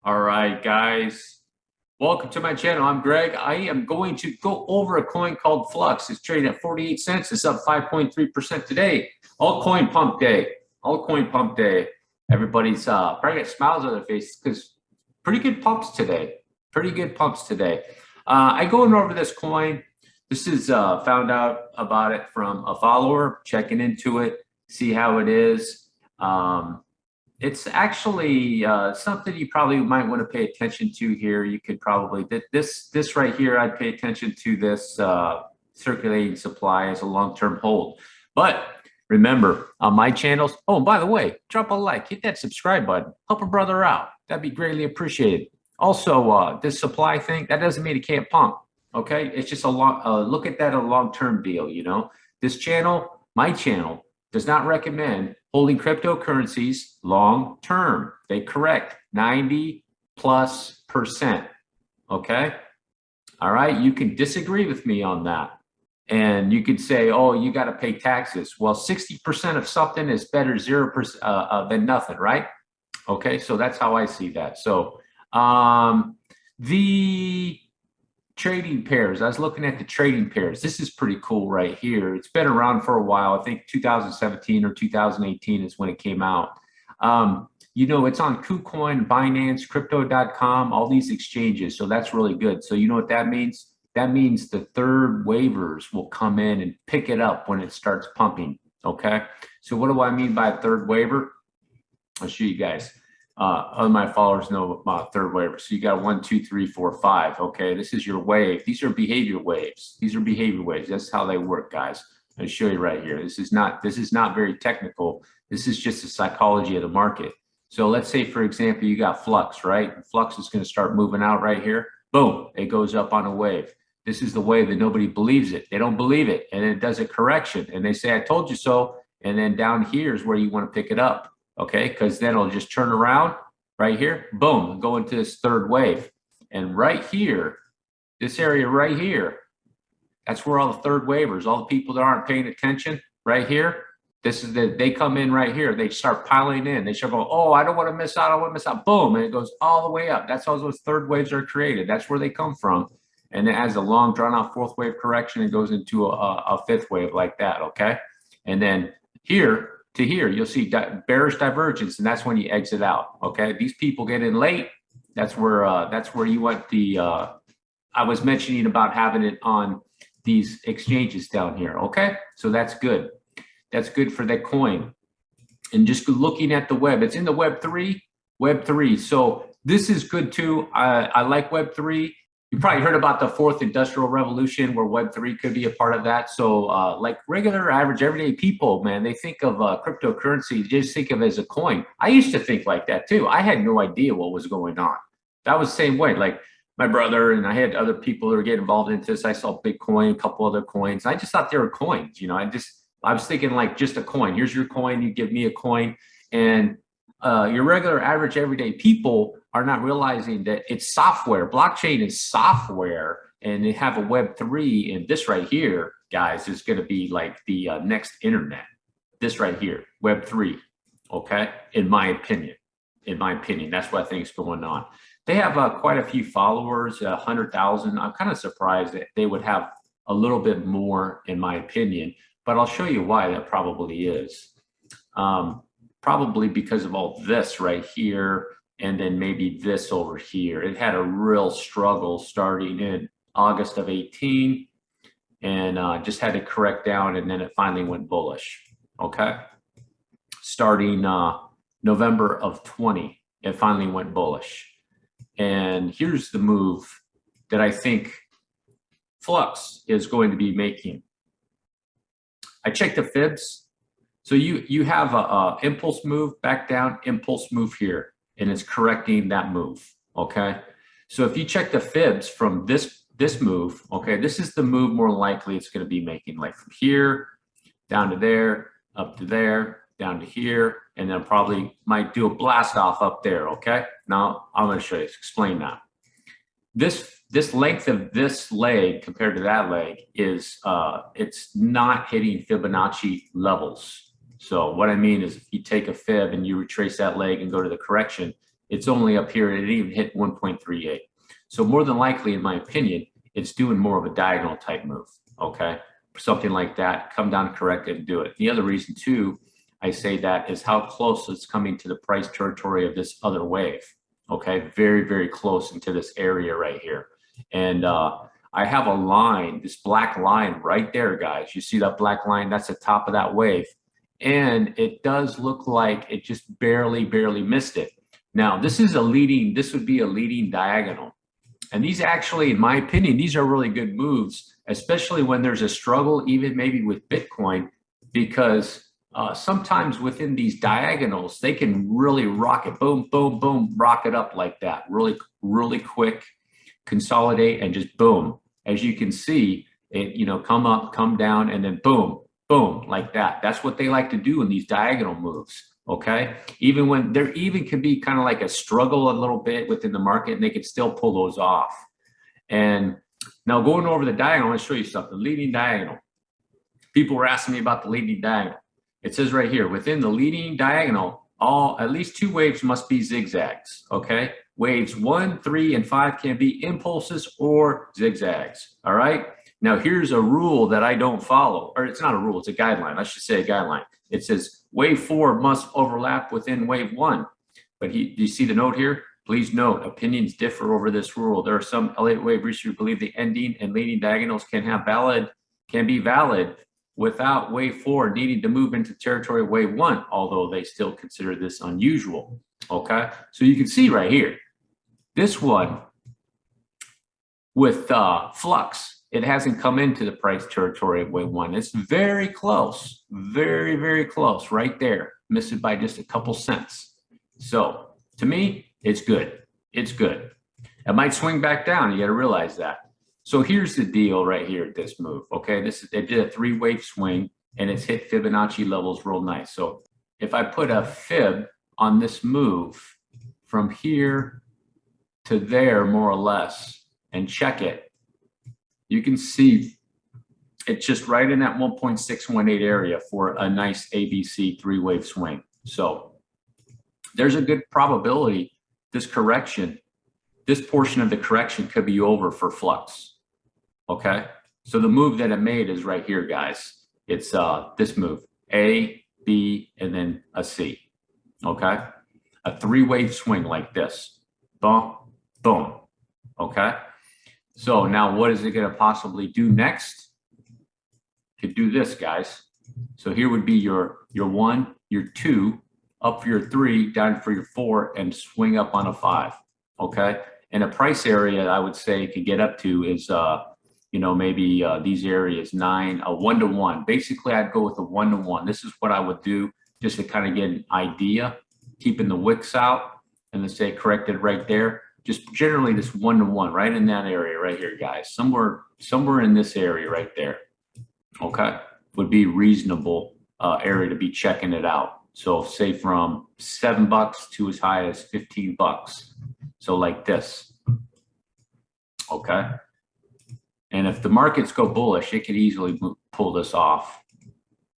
All right, guys. Welcome to my channel. I'm Greg. I am going to go over a coin called Flux. It's trading at 48 cents. It's up 5.3% today. Altcoin pump day. Altcoin pump day. Everybody's probably got smiles on their faces because pretty good pumps today. Pretty good pumps today. I going over this coin. This is found out about it from a follower, checking into it, see how it is. It's actually something you probably might want to pay attention to here. You could probably, this right here, I'd pay attention to this circulating supply as a long-term hold. But remember, on my channels, oh, and by the way, drop a like, hit that subscribe button, help a brother out. That'd be greatly appreciated. Also, this supply thing, that doesn't mean it can't pump, okay? It's just a look at that a long-term deal, you know? This channel, my channel, does not recommend holding cryptocurrencies long term. They correct 90+%. Okay. All right. You can disagree with me on that. And you could say, oh, you got to pay taxes. Well, 60% of something is better 0% than nothing, right? Okay. So that's how I see that. So the trading pairs, I was looking at the trading pairs. This is pretty cool right here. It's been around for a while. I think 2017 or 2018 is when it came out. You know, it's on KuCoin, Binance, Crypto.com, all these exchanges. So that's really good. So you know what that means? That means the third waivers will come in and pick it up when it starts pumping. Okay. So what do I mean by a third waiver? I'll show you guys. All my followers know about third waiver. So you got 1, 2, 3, 4, 5. Okay, this is your wave. These are behavior waves. These are behavior waves. That's how they work, guys. I'll show you right here. This is not very technical. This is just the psychology of the market. So let's say, for example, you got Flux, right? Flux is going to start moving out right here. Boom, it goes up on a wave. This is the wave that nobody believes it. They don't believe it, and it does a correction, and they say, "I told you so." And then down here is where you want to pick it up. Okay, because then it'll just turn around right here, boom, go into this third wave. And right here, this area right here, that's where all the third waivers, all the people that aren't paying attention right here, this is they come in right here. They start piling in. They start going, oh, I don't want to miss out. I want to miss out. Boom, and it goes all the way up. That's how those third waves are created. That's where they come from. And it has a long drawn out fourth wave correction. It goes into a fifth wave like that, okay? And then here, to here, you'll see bearish divergence, and that's when you exit out. Okay, these people get in late. That's where you want the. I was mentioning about having it on these exchanges down here. Okay, so that's good. That's good for that coin. And just looking at the web, it's in the Web3. Web3. So this is good too. I like Web3. You probably heard about the fourth industrial revolution where Web3 could be a part of that. So like regular, average, everyday people, man, they think of cryptocurrency, they just think of it as a coin. I used to think like that too. I had no idea what was going on. That was the same way. Like my brother and I had other people that were getting involved into this. I saw Bitcoin, a couple other coins. I just thought they were coins. You know, I was thinking like just a coin. Here's your coin. You give me a coin. And your regular, average, everyday people are not realizing that it's software. Blockchain is software, and they have a Web3. And this right here, guys, is going to be like the next internet. This right here, Web3. Okay, in my opinion, that's what I think is going on. They have quite a few followers, 100,000. I'm kind of surprised that they would have a little bit more, in my opinion. But I'll show you why that probably is. Probably because of all this right here, and then maybe this over here. It had a real struggle starting in August of 18 and just had to correct down, and then it finally went bullish, okay? Starting November of 20, it finally went bullish. And here's the move that I think Flux is going to be making. I checked the fibs. So you have a impulse move back down, impulse move here, and it's correcting that move, okay? So if you check the fibs from this move, okay, this is the move more likely it's going to be making, like from here down to there, up to there, down to here, and then probably might do a blast off up there, okay? Now I'm going to show you, explain that. This length of this leg compared to that leg is it's not hitting Fibonacci levels. So what I mean is if you take a fib and you retrace that leg and go to the correction, It's only up here. It didn't even hit 1.38. So more than likely, in my opinion, it's doing more of a diagonal type move. Okay, something like that. Come down, correct it, and do it. The other reason too, I say that is how close it's coming to the price territory of this other wave. Okay, very, very close into this area right here. And I have a line, this black line right there, guys. You see that black line? That's the top of that wave. And it does look like it just barely missed it. Now, this would be a leading diagonal. And these actually, in my opinion, these are really good moves, especially when there's a struggle, even maybe with Bitcoin, because sometimes within these diagonals, they can really rock it, boom, boom, boom, rock it up like that, really, really quick, consolidate, and just boom. As you can see, it, come up, come down, and then boom, boom, like that. That's what they like to do in these diagonal moves. Okay, even when there even can be kind of like a struggle a little bit within the market, and they can still pull those off. And now going over the diagonal, I want to show you something. Leading diagonal. People were asking me about the leading diagonal. It says right here, within the leading diagonal, at least two waves must be zigzags. Okay, waves 1, 3, and 5 can be impulses or zigzags. All right. Now here's a rule that I don't follow, or it's not a rule, it's a guideline. I should say a guideline. It says wave 4 must overlap within wave 1. But do you see the note here? Please note, opinions differ over this rule. There are some Elliott wave researchers who believe the ending and leading diagonals can be valid without wave 4 needing to move into territory of wave 1, although they still consider this unusual. Okay, so you can see right here, this one with Flux, it hasn't come into the price territory of wave 1. It's very close, very, very close right there. Missed it by just a couple cents. So to me, it's good. It's good. It might swing back down. You got to realize that. So here's the deal right here at this move. Okay, it did a 3-wave swing and it's hit Fibonacci levels real nice. So if I put a fib on this move from here to there, more or less, and check it, you can see it's just right in that 1.618 area for a nice ABC 3-wave swing. So there's a good probability this portion of the correction could be over for Flux. Okay, so the move that it made is right here, guys. It's this move, A, B, and then a C. Okay, a 3-wave swing like this. Boom, boom. Okay. So now what is it going to possibly do next? Could do this, guys. So here would be your 1, your 2, up for your 3, down for your 4, and swing up on a 5. Okay. And a price area I would say could get up to is, maybe these areas 9, a 1-to-1. Basically, I'd go with a 1-to-1. This is what I would do just to kind of get an idea, keeping the wicks out, and let's say corrected right there. Just generally this 1-to-1 right in that area right here, guys. Somewhere in this area right there. Okay, would be reasonable area to be checking it out. So say from $7 to as high as $15. So like this. Okay. And if the markets go bullish, it could easily pull this off.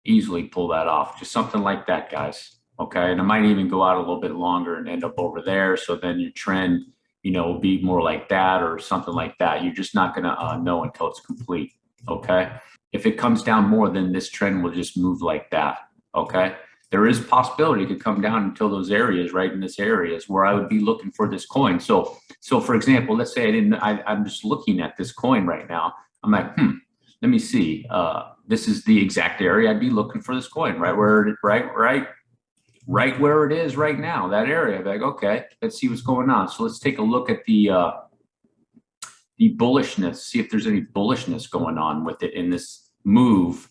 Easily pull that off. Just something like that, guys. Okay. And it might even go out a little bit longer and end up over there. So then your trend, will be more like that or something like that. You're just not going to know until it's complete. Okay. If it comes down more, then this trend will just move like that. Okay. There is a possibility it could come down until those areas, right in this area is where I would be looking for this coin. So for example, let's say I'm just looking at this coin right now. I'm like, let me see. This is the exact area I'd be looking for this coin, right where it is right now, that area. I'd be like, okay, let's see what's going on. So let's take a look at the bullishness, see if there's any bullishness going on with it in this move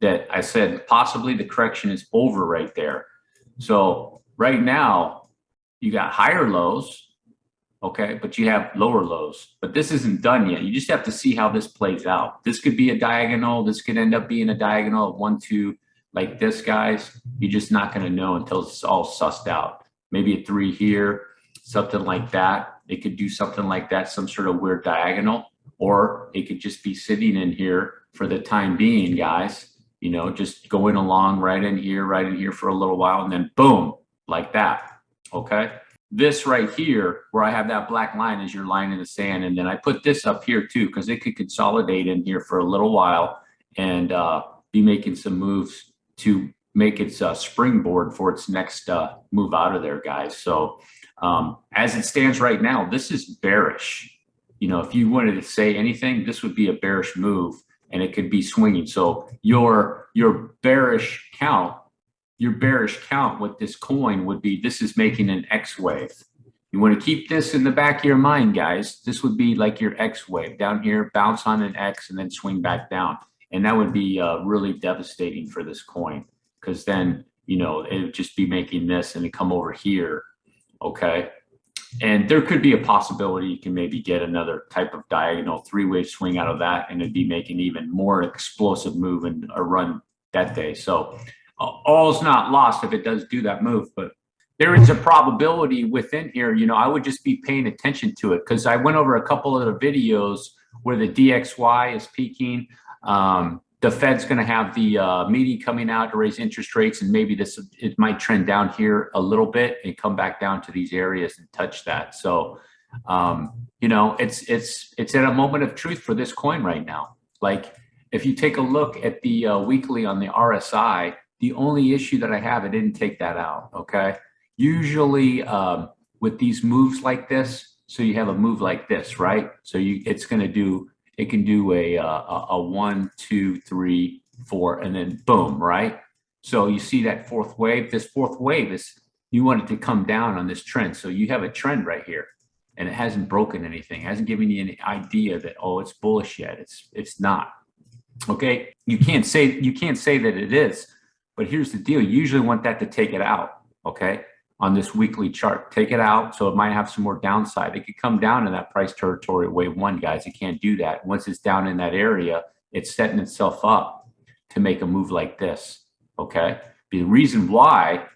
that I said possibly the correction is over right there. So right now you got higher lows, okay, but you have lower lows, but this isn't done yet. You just have to see how this plays out. This could be a diagonal. This could end up being a diagonal of 1, 2, like this, guys. You're just not going to know until it's all sussed out. Maybe a 3 here, something like that. It could do something like that, some sort of weird diagonal, or it could just be sitting in here for the time being, guys. Just going along right in here for a little while, and then boom, like that. Okay. this right here, where I have that black line, is your line in the sand. And then I put this up here too, because it could consolidate in here for a little while and be making some moves to make its springboard for its next move out of there, guys. So as it stands right now, this is bearish. You know, if you wanted to say anything, this would be a bearish move, and it could be swinging. So your bearish count with this coin would be, this is making an X wave. You want to keep this in the back of your mind, guys. This would be like your X wave down here, bounce on an X and then swing back down. And that would be really devastating for this coin, because then, you know, it would just be making this and it come over here. Okay. And there could be a possibility you can maybe get another type of diagonal three-wave swing out of that, and it'd be making even more explosive move and a run that day. So all's not lost if it does do that move, but there is a probability within here. You know, I would just be paying attention to it, because I went over a couple of the videos where the DXY is peaking. The Fed's going to have the meeting coming out to raise interest rates, and maybe it might trend down here a little bit and come back down to these areas and touch that. So, you know, it's at a moment of truth for this coin right now. Like, if you take a look at the weekly on the RSI, the only issue that I have, I didn't take that out. Okay, usually with these moves like this, so you have a move like this, right? So it can do a 1, 2, 3, 4, and then boom, right? So you see that fourth wave. This fourth wave is, you want it to come down on this trend. So you have a trend right here, and it hasn't broken anything. It hasn't given you any idea that, oh, it's bullish yet. It's not. Okay, you can't say that it is, but here's the deal. You usually want that to take it out. Okay, on this weekly chart, take it out, so it might have some more downside. It could come down in that price territory wave one, guys. It can't do that. Once it's down in that area, it's setting itself up to make a move like this. Okay, the reason why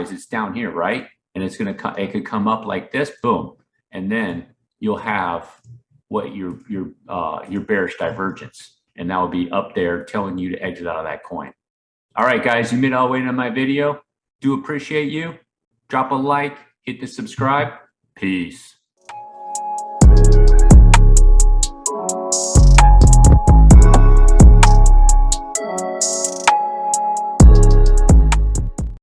is it's down here, right? And it could come up like this, boom, and then you'll have what your bearish divergence, and that will be up there telling you to exit out of that coin. All right, guys, you made it all the way into my video. Do appreciate you. Drop a like, hit the subscribe. Peace.